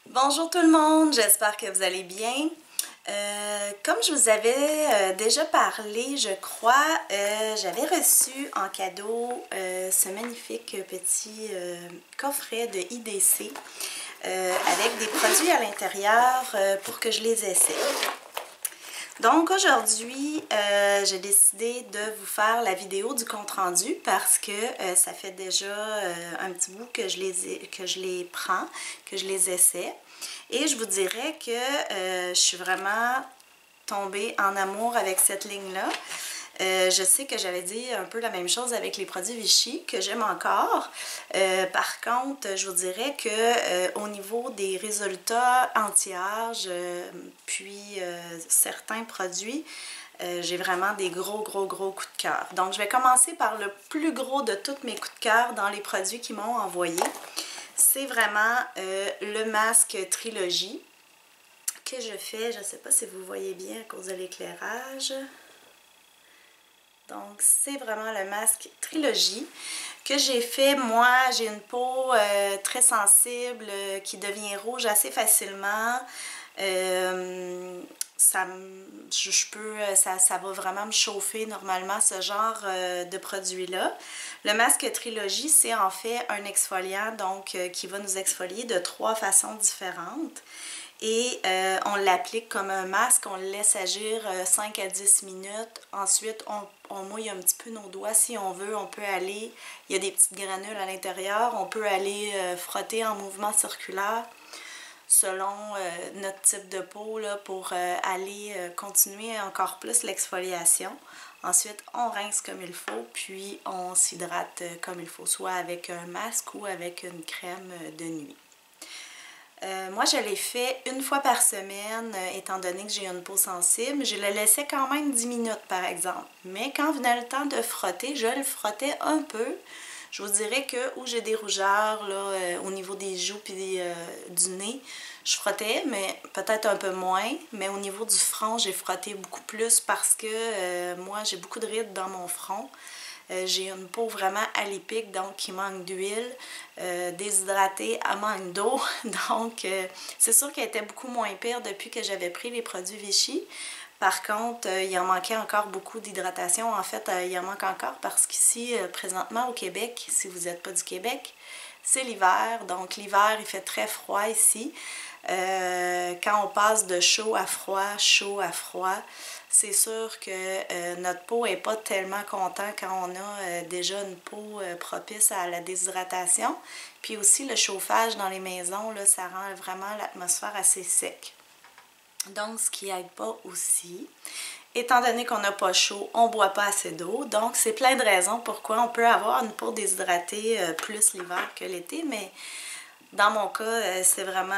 Bonjour tout le monde, j'espère que vous allez bien. Comme je vous avais déjà parlé, je crois, j'avais reçu en cadeau ce magnifique petit coffret de IDC avec des produits à l'intérieur pour que je les essaie. Donc aujourd'hui, j'ai décidé de vous faire la vidéo du compte-rendu parce que ça fait déjà un petit bout que je les prends, que je les essaie. Et je vous dirais que je suis vraiment tombée en amour avec cette ligne-là. Je sais que j'avais dit un peu la même chose avec les produits Vichy, que j'aime encore. Par contre, je vous dirais que au niveau des résultats anti-âge, puis certains produits, j'ai vraiment des gros coups de cœur. Donc, je vais commencer par le plus gros de tous mes coups de cœur dans les produits qu'ils m'ont envoyés. C'est vraiment le masque Trilogie que je fais. Je ne sais pas si vous voyez bien à cause de l'éclairage. Donc, c'est vraiment le masque Trilogie que j'ai fait. Moi, j'ai une peau très sensible qui devient rouge assez facilement. Ça va vraiment me chauffer normalement ce genre de produit-là. Le masque Trilogie, c'est en fait un exfoliant donc qui va nous exfolier de 3 façons différentes. Et on l'applique comme un masque, on le laisse agir 5 à 10 minutes. Ensuite, on mouille un petit peu nos doigts si on veut. On peut aller, il y a des petites granules à l'intérieur, on peut aller frotter en mouvement circulaire selon notre type de peau là, pour aller continuer encore plus l'exfoliation. Ensuite, on rince comme il faut, puis on s'hydrate comme il faut, soit avec un masque ou avec une crème de nuit. Moi, je l'ai fait une fois par semaine, étant donné que j'ai une peau sensible. Je le laissais quand même 10 minutes, par exemple. Mais quand venait le temps de frotter, je le frottais un peu. Je vous dirais que où j'ai des rougeurs là, au niveau des joues et du nez, je frottais, mais peut-être un peu moins. Mais au niveau du front, j'ai frotté beaucoup plus parce que moi, j'ai beaucoup de rides dans mon front. J'ai une peau vraiment alipique, donc qui manque d'huile, déshydratée, elle manque d'eau. Donc, c'est sûr qu'elle était beaucoup moins pire depuis que j'avais pris les produits Vichy. Par contre, il en manquait encore beaucoup d'hydratation. En fait, il en manque encore parce qu'ici, présentement au Québec, si vous n'êtes pas du Québec, c'est l'hiver. Donc, l'hiver, il fait très froid ici. Quand on passe de chaud à froid, c'est sûr que notre peau n'est pas tellement contente quand on a déjà une peau propice à la déshydratation. Puis aussi, le chauffage dans les maisons, là, ça rend vraiment l'atmosphère assez sec. Donc, ce qui n'aide pas aussi. Étant donné qu'on n'a pas chaud, on ne boit pas assez d'eau. Donc, c'est plein de raisons pourquoi on peut avoir une peau déshydratée plus l'hiver que l'été, mais dans mon cas, c'est vraiment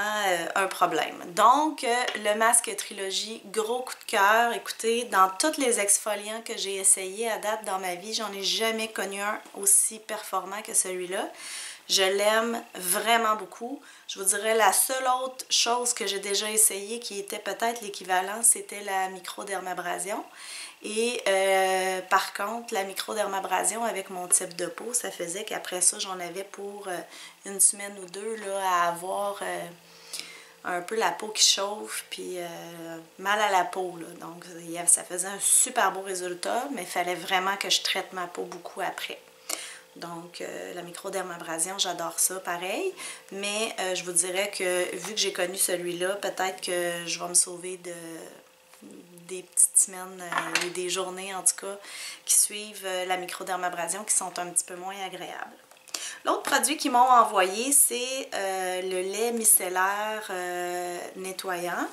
un problème. Donc, le masque Trilogie, gros coup de cœur. Écoutez, dans tous les exfoliants que j'ai essayés à date dans ma vie, j'en ai jamais connu un aussi performant que celui-là. Je l'aime vraiment beaucoup. Je vous dirais la seule autre chose que j'ai déjà essayé qui était peut-être l'équivalent, c'était la microdermabrasion. Et par contre, la microdermabrasion avec mon type de peau, ça faisait qu'après ça, j'en avais pour une semaine ou deux là, à avoir un peu la peau qui chauffe, puis mal à la peau. Là. Donc, ça faisait un super beau résultat, mais il fallait vraiment que je traite ma peau beaucoup après. Donc, la microdermabrasion, j'adore ça, pareil. Mais je vous dirais que, vu que j'ai connu celui-là, peut-être que je vais me sauver des petites semaines et des journées, en tout cas, qui suivent la microdermabrasion, qui sont un petit peu moins agréables. L'autre produit qu'ils m'ont envoyé, c'est le lait micellaire nettoyant.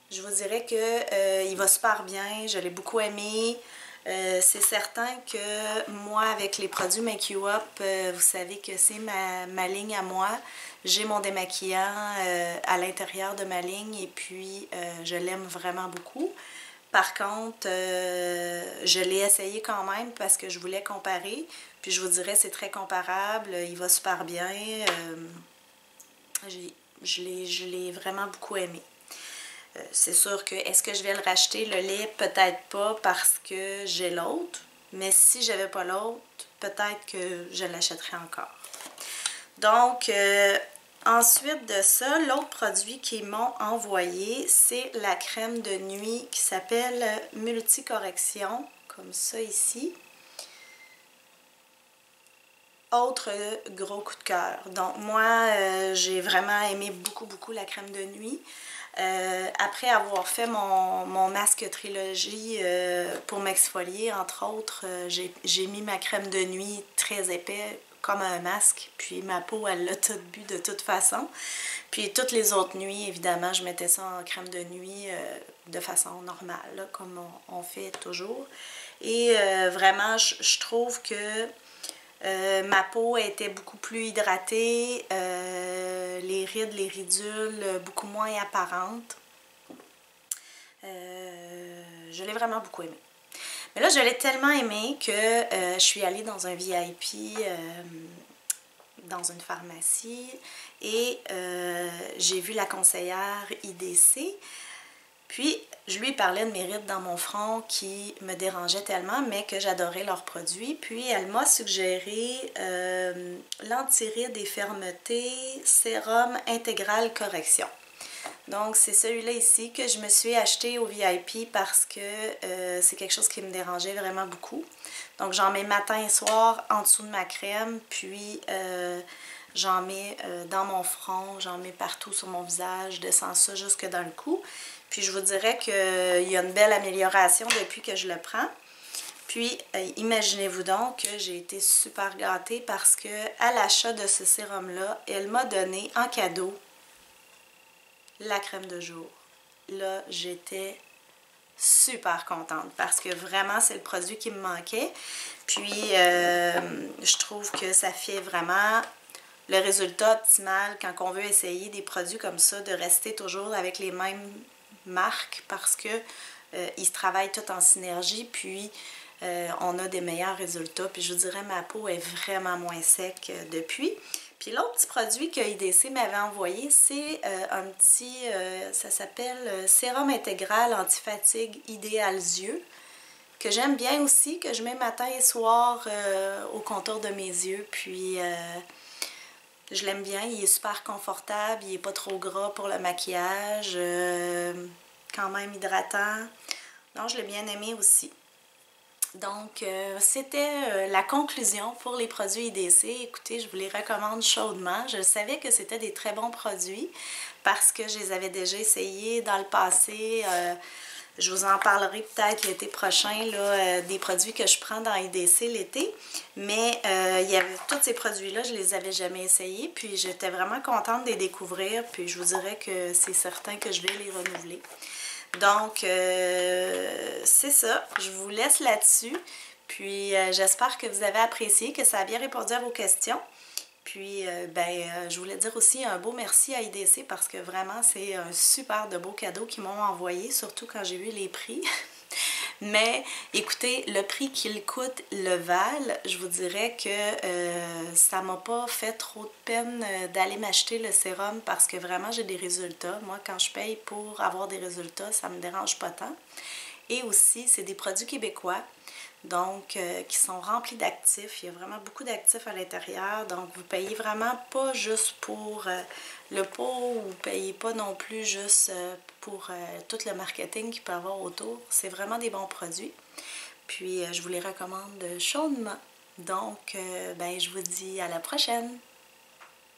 Je vous dirais qu'il va super bien, je l'ai beaucoup aimé. C'est certain que moi, avec les produits Make You Up, vous savez que c'est ma ligne à moi. J'ai mon démaquillant à l'intérieur de ma ligne et puis je l'aime vraiment beaucoup. Par contre, je l'ai essayé quand même parce que je voulais comparer. Puis je vous dirais, c'est très comparable, il va super bien. Je l'ai vraiment beaucoup aimé. C'est sûr que, est-ce que je vais le racheter, le lait? Peut-être pas parce que j'ai l'autre. Mais si j'avais pas l'autre, peut-être que je l'achèterais encore. Donc, Ensuite de ça, l'autre produit qu'ils m'ont envoyé, c'est la crème de nuit qui s'appelle Multicorrection, comme ça ici. Autre gros coup de cœur. Donc moi, j'ai vraiment aimé beaucoup la crème de nuit. Après avoir fait mon masque trilogie pour m'exfolier, entre autres, j'ai mis ma crème de nuit très épais comme un masque, puis ma peau, elle l'a toute bu de toute façon. Puis toutes les autres nuits, évidemment, je mettais ça en crème de nuit de façon normale, là, comme on fait toujours. Et vraiment, je trouve que ma peau était beaucoup plus hydratée, les rides, les ridules, beaucoup moins apparentes. Je l'ai vraiment beaucoup aimé. Mais là, je l'ai tellement aimé que je suis allée dans un VIP, dans une pharmacie, et j'ai vu la conseillère IDC. Puis, je lui parlais de mes rides dans mon front qui me dérangeaient tellement, mais que j'adorais leurs produits. Puis, elle m'a suggéré l'anti-rides et fermeté sérum intégral correction. Donc, c'est celui-là ici que je me suis acheté au VIP parce que c'est quelque chose qui me dérangeait vraiment beaucoup. Donc, j'en mets matin et soir en dessous de ma crème, puis j'en mets dans mon front, j'en mets partout sur mon visage, je descends ça jusque dans le cou. Puis, je vous dirais qu'il y a une belle amélioration depuis que je le prends. Puis, imaginez-vous donc que j'ai été super gâtée parce que à l'achat de ce sérum-là, elle m'a donné en cadeau la crème de jour. Là, j'étais super contente parce que vraiment, c'est le produit qui me manquait. Puis, je trouve que ça fait vraiment le résultat optimal quand on veut essayer des produits comme ça, de rester toujours avec les mêmes marques parce que ils se travaillent tout en synergie, puis on a des meilleurs résultats. Puis je vous dirais, ma peau est vraiment moins sec depuis. Puis l'autre petit produit que IDC m'avait envoyé, c'est un petit, ça s'appelle sérum intégral anti-fatigue idéal yeux, que j'aime bien aussi, que je mets matin et soir au contour de mes yeux. Puis je l'aime bien, il est super confortable, il n'est pas trop gras pour le maquillage, quand même hydratant. Donc je l'ai bien aimé aussi. Donc, c'était la conclusion pour les produits IDC. Écoutez, je vous les recommande chaudement. Je savais que c'était des très bons produits parce que je les avais déjà essayés dans le passé. Je vous en parlerai peut-être l'été prochain, là, des produits que je prends dans IDC l'été. Mais il y avait tous ces produits-là, je ne les avais jamais essayés. Puis j'étais vraiment contente de les découvrir. Puis je vous dirais que c'est certain que je vais les renouveler. Donc, c'est ça. Je vous laisse là-dessus. Puis, j'espère que vous avez apprécié, que ça a bien répondu à vos questions. Puis, je voulais dire aussi un beau merci à IDC parce que vraiment, c'est un super de beau cadeau qu'ils m'ont envoyé, surtout quand j'ai vu les prix. Mais écoutez, le prix qu'il coûte le valent. Je vous dirais que ça m'a pas fait trop de peine d'aller m'acheter le sérum parce que vraiment j'ai des résultats. Moi, quand je paye pour avoir des résultats, ça me dérange pas tant. Et aussi, c'est des produits québécois, donc qui sont remplis d'actifs. Il y a vraiment beaucoup d'actifs à l'intérieur. Donc, vous payez vraiment pas juste pour le pot, vous payez pas non plus juste pour tout le marketing qu'il peut y avoir autour. C'est vraiment des bons produits. Puis, je vous les recommande chaudement. Donc, je vous dis à la prochaine!